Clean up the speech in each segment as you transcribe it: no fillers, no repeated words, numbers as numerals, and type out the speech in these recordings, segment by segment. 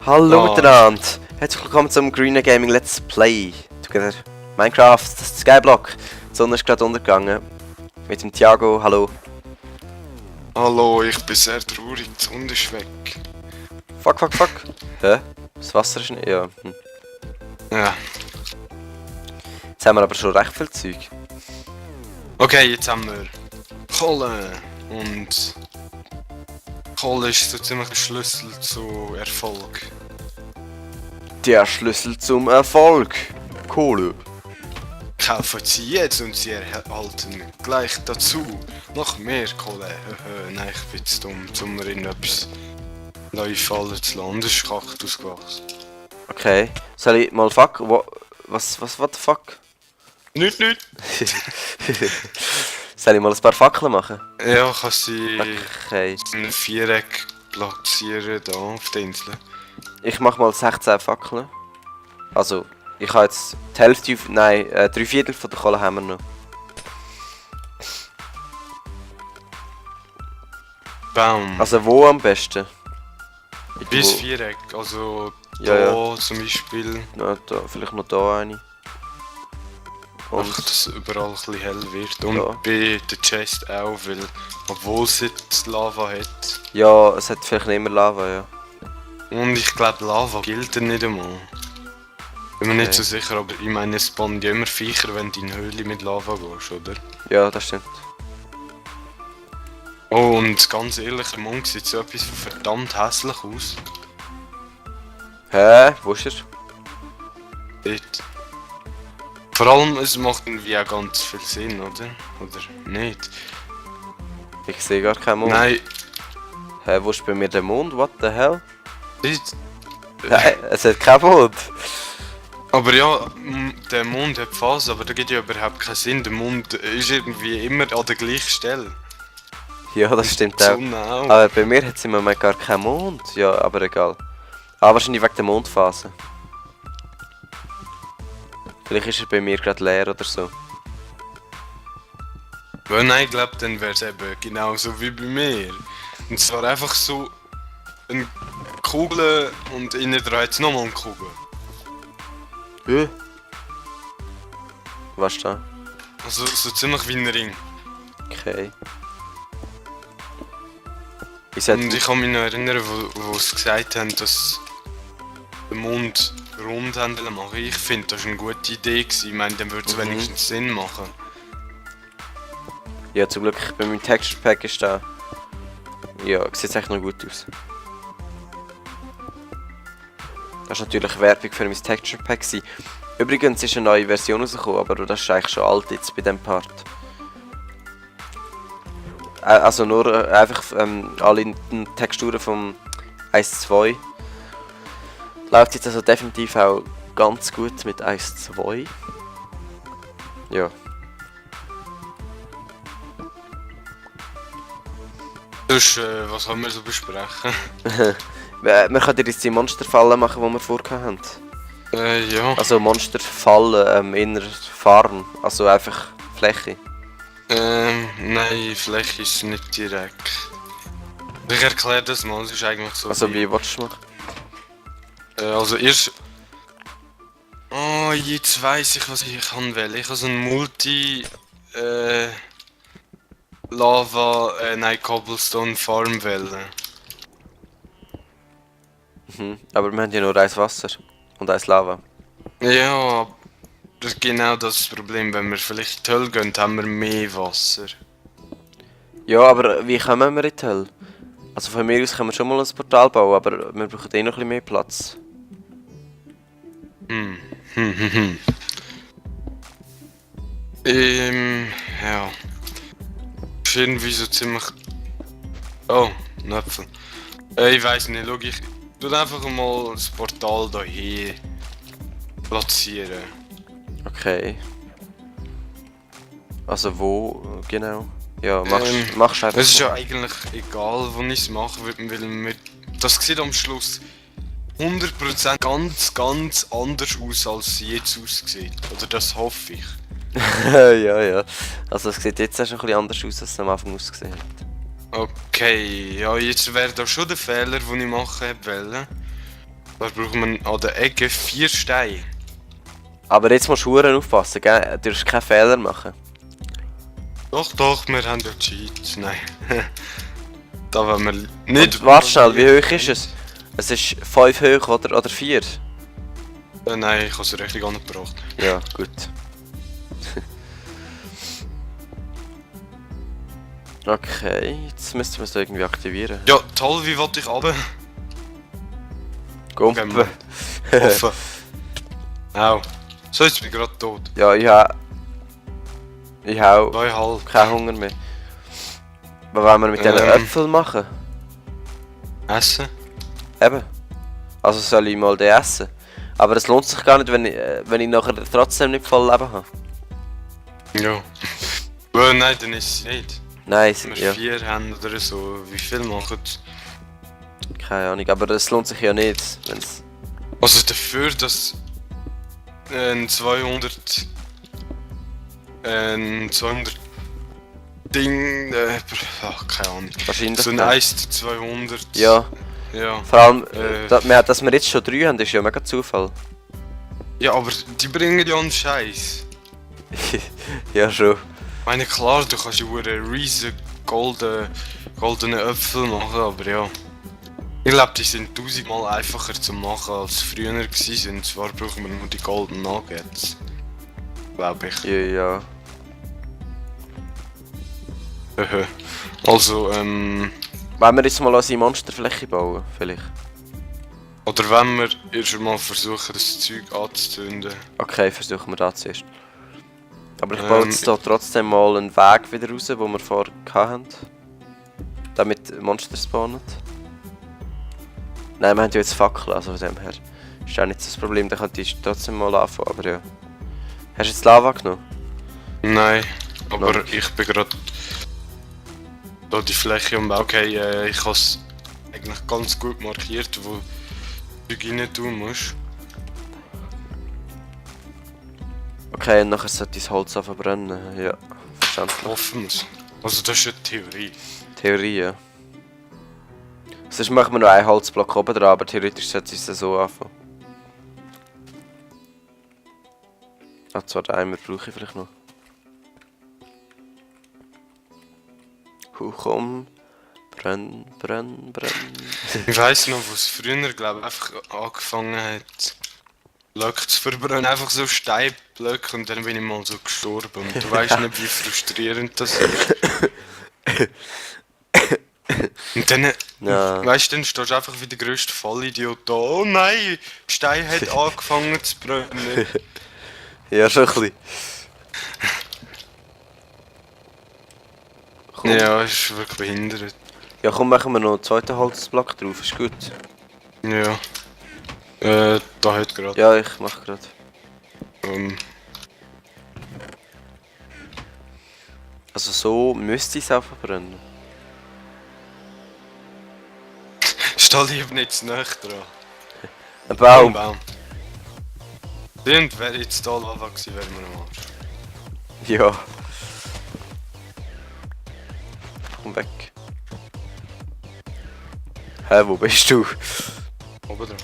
Hallo miteinander! Herzlich willkommen zum Green Gaming Let's Play Together Minecraft, das ist Skyblock. Die Sonne ist gerade untergegangen. Mit dem Thiago, hallo. Hallo, ich bin sehr traurig, die Sonne ist weg. Fuck. Hä? Das Wasser ist nicht... Ja. Ja. Jetzt haben wir aber schon recht viel Zeug. Okay, jetzt haben wir Kohle. Und Kohle ist so ziemlich der Schlüssel zu Erfolg. Der Schlüssel zum Erfolg. Kohle. Kaufen Sie jetzt und Sie erhalten gleich dazu noch mehr Kohle. Nein, ich bin zu dumm, um mir in etwas fallen zu lassen. Das ist Kaktus gewachsen. Okay. Soll ich mal fuck? Was, what the fuck? Nicht. Soll ich mal ein paar Fackeln machen? Ja, kann sie Okay. in ein Viereck platzieren da auf der Insel. Ich mach mal 16 Fackeln. Also, ich habe jetzt die Hälfte, nein, 3/4 von der Kohle haben wir noch. Baum. Also wo am besten? Bis Wo? Viereck, also Ja, da zum Beispiel. Ja, da, vielleicht noch da eine. Und Ach, dass überall ein bisschen hell wird. Und Ja. bei der Chest auch, weil obwohl es jetzt Lava hat. ja, es hat vielleicht nicht immer Lava, ja. Und ich glaube Lava gilt ja nicht einmal. Bin mir nicht so sicher, aber ich meine es spawnen ja immer Viecher, wenn du in eine Höhle mit Lava gehst, oder? Ja, das stimmt. Oh, und ganz ehrlich, der Mond sieht so etwas von verdammt hässlich aus. Hä? Wo ist er? Dort. Vor allem, es macht irgendwie auch ganz viel Sinn, oder? Oder nicht? Ich sehe gar keinen Mond. Nein, Hä, wo ist bei mir der Mond? What the hell? dort. Nein, es hat keinen Mond. Aber ja, der Mond hat Phasen, aber da gibt ja überhaupt keinen Sinn. Der Mond ist irgendwie immer an der gleichen Stelle. Ja, das stimmt Die auch. Sonne auch. Aber bei mir hat es im Moment gar keinen Mond. Ja, aber egal. Ah, wahrscheinlich wegen der Mondphase. Vielleicht ist er bei mir gerade leer oder so. Weil nein, ich glaube, dann wäre es eben genauso wie bei mir. Und zwar einfach so eine Kugel und innen dran jetzt nochmal eine Kugel. Was ist da? Also so ziemlich wie ein Ring. Okay. Ich Und ich kann mich noch erinnern, wo sie gesagt haben, dass den Mond rund haben wollen machen. Ich finde, das war eine gute Idee gewesen. Ich meine, dann würde es wenigstens Sinn machen. Ja, zum Glück bei meinem Texture Pack ist da. Ja, sieht echt noch gut aus. Das ist natürlich Werbung für mein Texture Pack gewesen. Übrigens ist eine neue Version rausgekommen, aber das ist eigentlich schon alt jetzt bei dem Part. Also nur einfach alle Texturen vom 1.2 läuft jetzt also definitiv auch ganz gut mit 1.2. Ja. Sonst, was können wir so besprechen? Wir können jetzt die Monsterfallen machen, die wir vorher haben. Ja. Also Monsterfallen in der Farm, also einfach Fläche. Nein, Fläche ist nicht direkt. Ich erkläre das mal, es ist eigentlich so. Also wie willst du es machen? Also erst... Oh, jetzt weiss ich, was ich kann wählen. Ich habe so ein Multi... Lava... nein, Cobblestone Farm wählen. Aber wir haben ja nur eins Wasser und eins Lava. Ja, das ist genau das Problem. Wenn wir vielleicht in die Hölle gehen, haben wir mehr Wasser. Ja, aber wie kommen wir in die Hölle? Also von mir aus können wir schon mal ein Portal bauen, aber wir brauchen eh noch ein bisschen mehr Platz. Ja. Ist irgendwie so ziemlich... Oh, ein Apfel. Ich weiss nicht, schau, ich tu einfach mal das Portal hier platzieren. Okay. Also wo genau? Ja, machst einfach. Es ist mal. ja eigentlich egal, wo ich es mache, weil das sieht am Schluss 100% ganz anders aus, als es jetzt aussieht. Oder das hoffe ich. Ja. Also es sieht jetzt auch schon ein bisschen anders aus, als es am Anfang ausgesehen hat. Okay, ja, jetzt wäre da schon der Fehler, den ich machen wollte. Da brauchen wir an der Ecke 4 Steine. Aber jetzt musst du verdammt aufpassen, gell? Du darfst keinen Fehler machen. Doch, doch, wir haben ja Cheats. Nein. Da wollen wir nicht... Und warte schnell, wie hoch ist es? Es ist 5 hoch, oder 4? Nein, ich habe es richtig angebracht. Ja, gut. Okay, jetzt müssten wir es irgendwie aktivieren. Ja, toll, wie wollte ich runter? Gumpen. Offen. Au. So, jetzt bin ich gerade tot. Ja, ich habe 2,5. keinen Hunger mehr. Was wollen wir mit diesen Äpfeln machen? Essen? Eben. Also soll ich mal den essen? Aber es lohnt sich gar nicht, wenn ich nachher trotzdem nicht voll Leben habe. Ja. Nein, dann ist es nicht. Nein, Wenn wir ja, 4 haben oder so, wie viel machen es? keine Ahnung. Aber es lohnt sich ja nicht, wenn's... Also dafür, dass ein 200 Ding, ach, keine Ahnung. Wahrscheinlich. So ein ja. 1 zu 200. Ja, Ja. vor allem, Äh. dass wir jetzt schon 3 haben, ist ja mega Zufall. Ja, aber die bringen ja einen Scheiß. Ja, schon. Ich meine, klar, du kannst ja einen riesen goldenen Äpfel machen, aber ja. Ich glaube, die sind 1000-mal einfacher zu machen als früher waren. Zwar brauchen wir nur die goldenen Nuggets. Glaube ich. Ja. Also, Wollen wir jetzt mal unsere Monsterfläche bauen, vielleicht? oder wenn wir erst einmal versuchen, das Zeug anzuzünden. Okay, versuchen wir das zuerst. Aber ich baue jetzt hier trotzdem mal einen Weg wieder raus, den wir vorher hatten. Damit Monster spawnen. Nein, wir haben ja jetzt Fackeln, also von dem her. Ist auch nicht so das Problem, dann könnte ich trotzdem mal anfangen, aber ja. Hast du jetzt Lava genommen? Nein, aber Logisch. ich bin gerade da die Fläche umbauen. Okay, ich habe es eigentlich ganz gut markiert, wo du rein tun musst. Okay, und nachher sollte das Holz verbrennen. Ja, verständlich. Hoffen wir es. Also das ist eine Theorie. Theorie, ja. Sonst machen wir noch einen Holzblock oben dran, aber theoretisch sollte es so anfangen. Ah, zwar den Eimer brauche ich vielleicht noch. Komm. Brenn. Ich weiss noch, wo es früher, glaube ich, einfach angefangen hat, Blöcke zu verbrennen. Einfach so Steinblöcke und dann bin ich mal so gestorben. Und du weißt nicht, wie frustrierend das ist. Und dann, Ja. weißt du, dann stehst du einfach wie der grösste Vollidiot da. Oh nein, Stein hat angefangen zu brennen. Ja, schon ein bisschen. Komm. Ja, ist wirklich behindert. Ja, komm, machen wir noch einen zweiten Holzblock drauf, ist gut. Ja. Da hat gerade. Ja, ich mach grad. Also so müsste ich es auch verbrennen. Steh lieber nicht zu nahe dran. Ein Baum! Baum. Und wäre jetzt da Lava gewesen, wären wir am Arsch. Ja. Komm weg. Hä, wo bist du? Oben dran.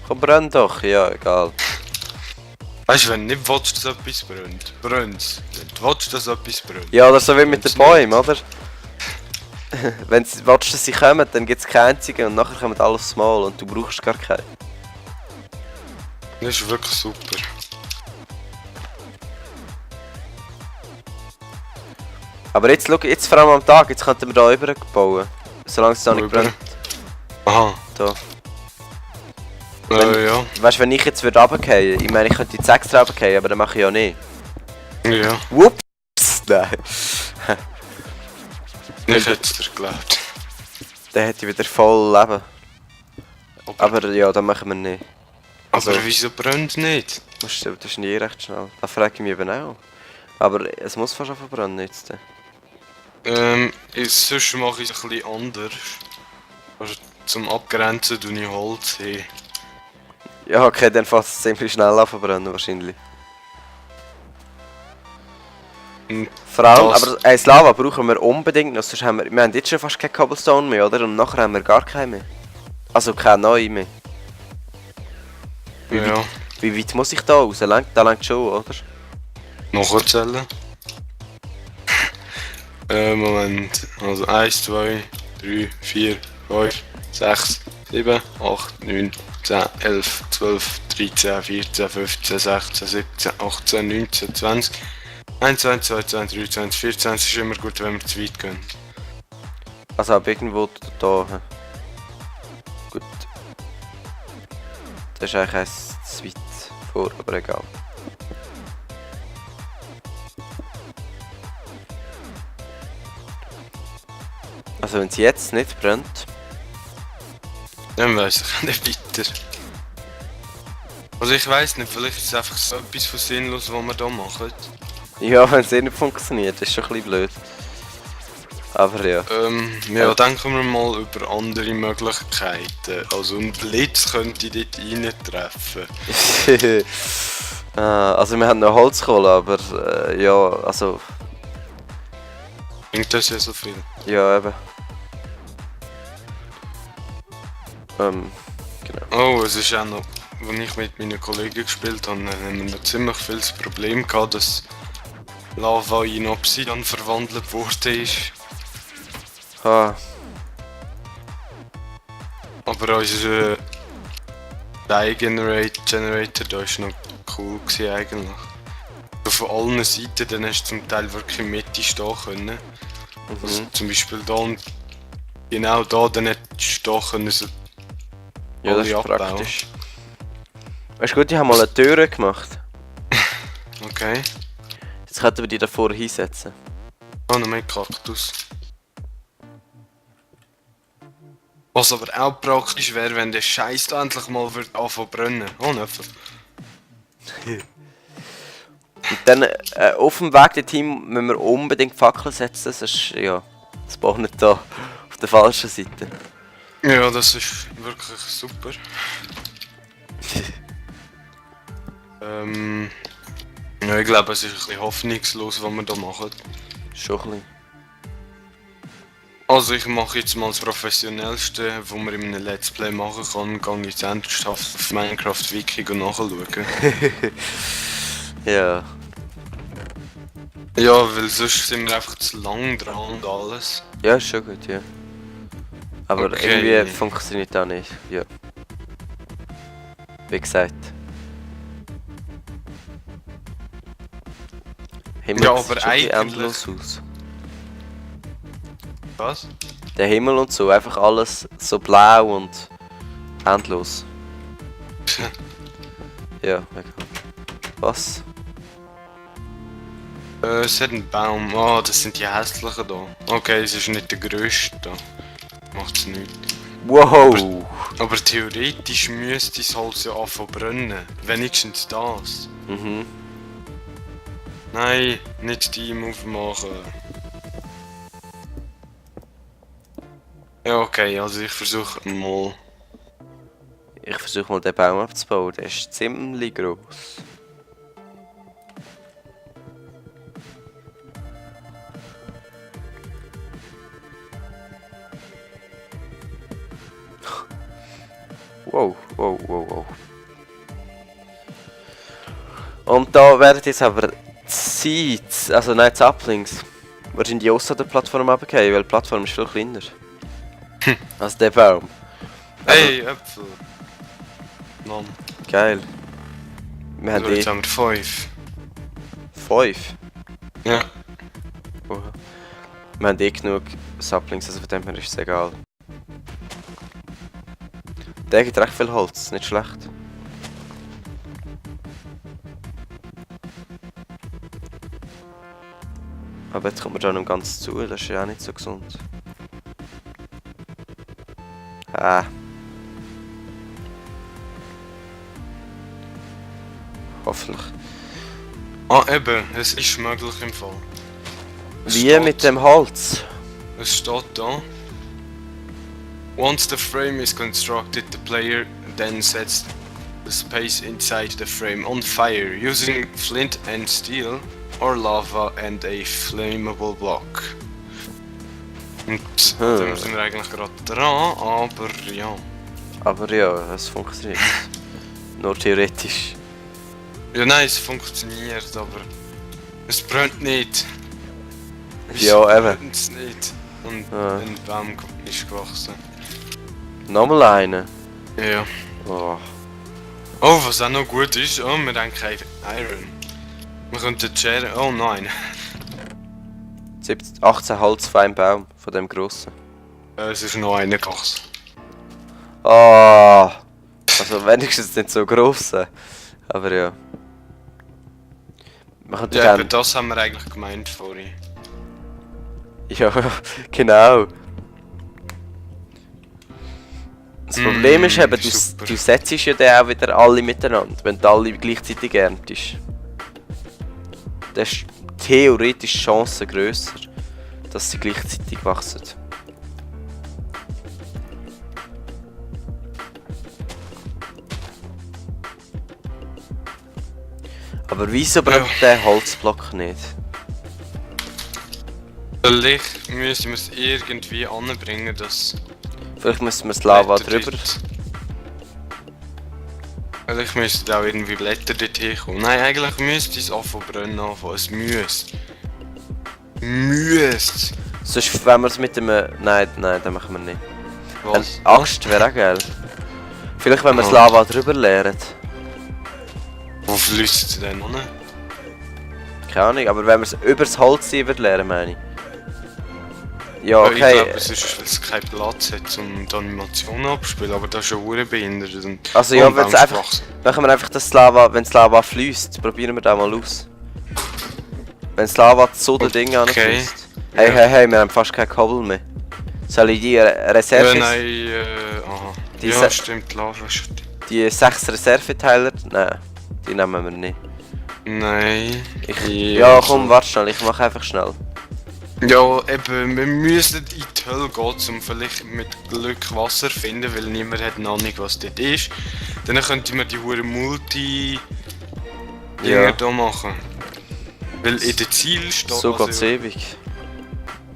Komm, brenn doch. Ja, egal. Weißt du, wenn du nicht willst, dass etwas brennt, brennt. Wenn du willst, dass etwas brennt. Ja, oder so wie mit den Wenn's Bäumen, nicht- oder? Wenn du willst, dass sie kommen, dann gibt es keine einzigen und nachher kommen alle aufs Mal und du brauchst gar keine. Das ist wirklich super. Aber jetzt, schau, jetzt vor allem am Tag, jetzt könnten wir da rüber bauen. Solange es da nicht Rüber? brennt. Aha. Da. Ja. Weißt du, wenn ich jetzt würde runterfallen, ich meine, ich könnte jetzt extra runterfallen, aber dann mache ich ja nicht. Ja. Whoops! Nein. Ich hätte es dir geglaubt. Dann hätte ich wieder voll Leben. Aber ja, das machen wir nicht. Aber also- wieso brennt nicht? Das ist nie recht schnell. Das frage ich mich eben auch. Aber es muss fast schon verbrennen jetzt. Sonst mache ich es ein bisschen anders. Also zum Abgrenzen tue ich Holz hin. Ja, okay, dann fängt es ziemlich schnell an verbrennen wahrscheinlich. Und Vor allem, das- aber Lava brauchen wir unbedingt noch, sonst haben wir haben jetzt schon fast kein Cobblestone mehr, oder? Und nachher haben wir gar keinen mehr. Also keine neue mehr. Wie, Ja, weit, wie weit muss ich da raus? Da langt schon, oder? nachzählen. Moment. Also 1, 2, 3, 4, 5, 6, 7, 8, 9, 10, 11, 12, 13, 14, 15, 16, 17, 18, 19, 20. 21, 22, 23, 24 ist immer gut, wenn wir zu weit gehen. Also ab irgendwo da. Gut. Das ist eigentlich eins zu weit vor, aber egal. Also wenn es jetzt nicht brennt. Dann weiss ich nicht weiter. Also ich weiss nicht, vielleicht ist es einfach so etwas von sinnlos, was wir hier machen. Ja, wenn es eh nicht funktioniert, ist schon ein bisschen blöd. Aber ja. Ja, denken wir mal über andere Möglichkeiten. Also ein Blitz könnte dort reintreffen. Also wir haben noch Holzkohle, aber ja, also Bringt das ja so viel? ja eben. Genau. Oh, es ist auch noch, als ich mit meinen Kollegen gespielt habe, haben wir noch ziemlich viel das Problem gehabt, dass Lava in Obsidian verwandelt wurde. Ah, Aber unser Generator da war noch cool gewesen eigentlich. Also von allen Seiten, dann hast du zum Teil wirklich in der Mitte stehen können. Also zum Beispiel da und genau da, dann hättest du stehen können, so ja, das alle ist abbauen. praktisch. Weißt du gut, ich habe mal eine Tür gemacht. Okay. Jetzt könnten wir die davor hinsetzen. Oh, noch mehr Kaktus. Was aber auch praktisch wäre, wenn der Scheiß da endlich mal wird anfangen brennen. Oh, Nöffel. Und dann auf dem Weg dorthin müssen wir unbedingt Fackeln setzen, sonst ja, das Bau nicht da auf der falschen Seite. Ja, das ist wirklich super. Ja, ich glaube, es ist ein bisschen hoffnungslos, was wir da machen. Schon ein bisschen. Also ich mache jetzt mal das Professionellste, was man in einem Let's Play machen kann. Gehe jetzt ernsthaft auf Minecraft Wiki und nachschauen. Ja. Ja, weil sonst sind wir einfach zu lang dran und alles. Ja, ist schon gut, ja. Aber Okay. irgendwie funktioniert das nicht, ja. Wie gesagt. Himmel Ja, sieht aber schon ein bisschen eigentlich- endlos aus. Was? Der Himmel und so, einfach alles so blau und endlos. Ja, egal. Was? Es hat einen Baum. Oh, das sind die hässlichen da. Okay, es ist nicht der grösste da. Macht's nicht. Wow! Aber theoretisch müsste das Holz ja anfangen brennen. Wenigstens das. Mhm. Nein, nicht Steam aufmachen. Ja, okay, also ich versuche mal. Ich versuche mal den Baum abzubauen, der ist ziemlich groß. Wow, wow, wow, wow. Und da werden jetzt aber die Seeds, also nein, die Saplings, wahrscheinlich auch der Plattform runtergehen, weil die Plattform ist viel kleiner. Also der Baum. Hey, Äpfel! Mann, Geil. Wir haben also jetzt eh haben wir 5. 5. Ja. Oha. Wir haben eh genug Saplings, also von dem her ist es egal. Der gibt recht viel Holz, nicht schlecht. Aber jetzt kommt man da noch ganz zu, das ist ja auch nicht so gesund. Ah. Hoffentlich. Ah, eben, es ist möglich im Fall. Es Wie steht- mit dem Holz? Es steht da. Once the frame is constructed, the player then sets the space inside the frame on fire using flint and steel. or lava and a flammable block. Und da sind wir eigentlich gerade dran, aber ja. Aber ja, es funktioniert. Nur theoretisch. Ja nein, es funktioniert, aber es brennt nicht. Ja, eben. Brennt es nicht. Und Ah. ein Baum ist gewachsen. Nochmal einen. Ja. Oh. Oh, was auch noch gut ist, oh, wir haben kein Iron. Wir könnten die Schere... Oh nein. 18 Holz für einen Baum, von dem grossen. Es ist noch einer gewachsen. Ah. Also wenigstens nicht so gross. Aber ja. Wir könnten Ja, gerne... aber das haben wir eigentlich gemeint vorhin. Ja, genau. Das Problem ist eben, super. du setzt ja dann auch wieder alle miteinander, wenn du alle gleichzeitig erntest. Dann ist theoretisch die Chance grösser, dass sie gleichzeitig wachsen. Aber wieso brennt der Holzblock nicht? Vielleicht müssen wir es irgendwie anbringen, dass... Vielleicht müssen wir das Lava Blätter drüber. dort- Vielleicht müssten auch irgendwie Blätter dort hinkommen. Nein, eigentlich müsste es anfangen brennen anfangen. Es müsste. Müsste. Sonst, wenn wir es mit dem... Nein, das machen wir nicht. Eine Was? Axt wäre auch geil. Vielleicht wenn wir das Ah. Lava drüber leeren. Wo fließt es denn noch? Keine Ahnung, aber wenn wir es über das Holz leeren, meine ich. Ja, Ich okay. glaube, es ist, weil es keinen Platz hat, um die Animationen abzuspielen, aber das ist ja hure behindert. Und Also ja, und wenn es Baum einfach... gewachsen. Machen wir einfach das Lava, wenn das Lava fließt, probieren wir das mal aus. Wenn das Lava zu den Dingen Okay. anfließt. Hey, Ja. hey, wir haben fast kein Kabel mehr. Soll ich die Reserve... Ja, nein, aha. Die Ja, Se- stimmt, Lava ist... Die 6 Reserveteiler... Nein, die nehmen wir nicht. Nein. Ja, komm, warte schnell, ich mache einfach schnell. Ja, eben, wir müssen in die Hölle gehen, um vielleicht mit Glück Wasser zu finden, weil niemand hat eine Ahnung, was dort ist. Dann könnte man die hure Multi... Ja. Dinger da machen. Weil in der Ziel steht... So also- geht's ewig.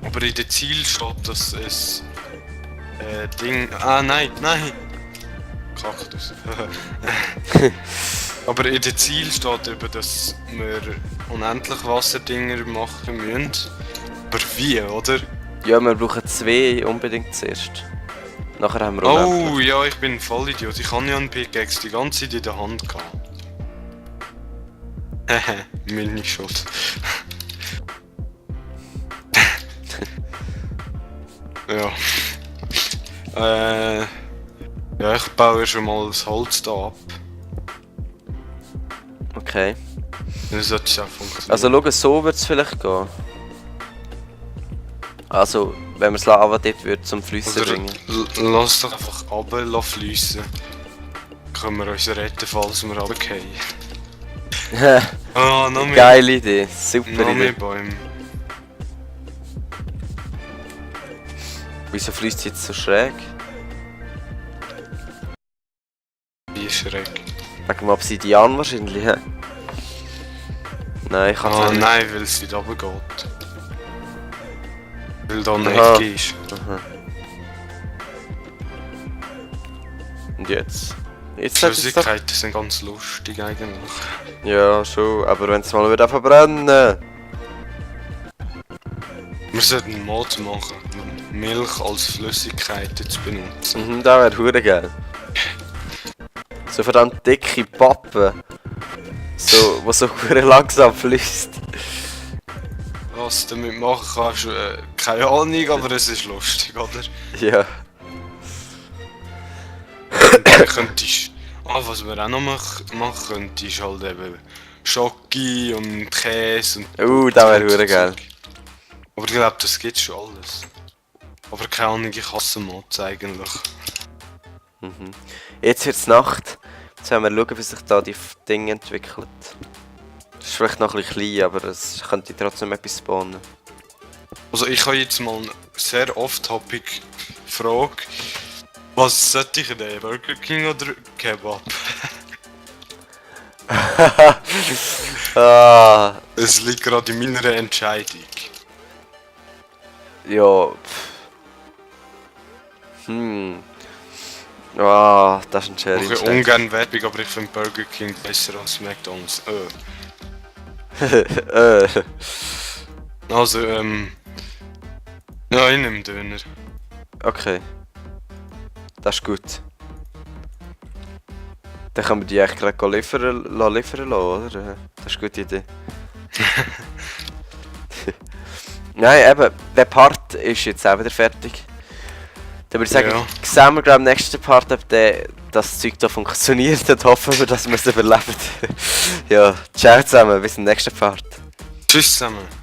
Aber in der Ziel steht, dass es... Ding... Ah, nein! Kaktus. Aber in der Ziel steht eben, dass wir unendlich Wasserdinger machen müssen. Aber wie, oder? Ja, wir brauchen 2 unbedingt zuerst. Nachher haben wir Oh unendlich. ja, ich bin ein Vollidiot. Ich habe ja einen Pickaxe die ganze Zeit in der Hand gehabt. Hehe, meine Schuld. Ja. Ja, ich baue schon mal das Holz da ab. Okay. Dann sollte es auch funktionieren. Also schau, so wird es vielleicht gehen. Also, wenn wir das Lava dort würde zum Fliessen Oder bringen. lass doch einfach runter fliessen. Können wir uns retten, falls wir runterfallen. Ah, noch mehr. Geile Idee, super Noch mehr Idee. Bäume. Wieso fließt es jetzt so schräg? Wie schräg. Wegen dem Obsidian wahrscheinlich, hä? Nein, ich kann es Ah, nicht. nein, weil es wieder runtergeht. Weil da Aha. nicht ist. Aha. Und jetzt? Jetzt Die hat es doch... Flüssigkeiten sind ganz lustig eigentlich. Ja, schon, aber wenn es mal wieder verbrennen. Wir sollten einen Mod machen, Milch als Flüssigkeiten zu benutzen. Mhm, das wäre hure geil. So verdammt dicke Pappen. So, wo so hure langsam fließt. Was du damit machen kannst, keine Ahnung, aber es ist lustig, oder? Ja. Und dann könntest was wir auch noch machen könnten, ist halt eben Schoki und Käse und... Das wäre hure geil. Aber ich glaube, das gibt schon alles. Aber keine Ahnung, ich hasse Mods eigentlich. Mhm. Jetzt wird es Nacht. Jetzt werden wir schauen, wie sich da die Dinge entwickelt. Das ist vielleicht noch ein bisschen klein, aber es könnte trotzdem etwas spawnen. Also ich habe jetzt mal eine sehr off-topic Frage. Was sollte ich denn? Burger King oder Kebab? Ah, Es liegt gerade in meiner Entscheidung. Ja. Ah, das ist ein Ich Cherry. mache ungern Werbung, aber ich finde Burger King besser als McDonalds. Also, ja, ich nehme Döner. Okay. Das ist gut. Dann können wir die echt gerade liefern lassen, oder? Das ist eine gute Idee. Nein, eben, der Part ist jetzt auch wieder fertig. Dann würde ich sagen, Ja. sehen wir gerade im nächsten Part, ob das Zeug da funktioniert und hoffen wir, dass wir es überleben. Ja, ciao zusammen, bis zum nächsten Part. Tschüss zusammen.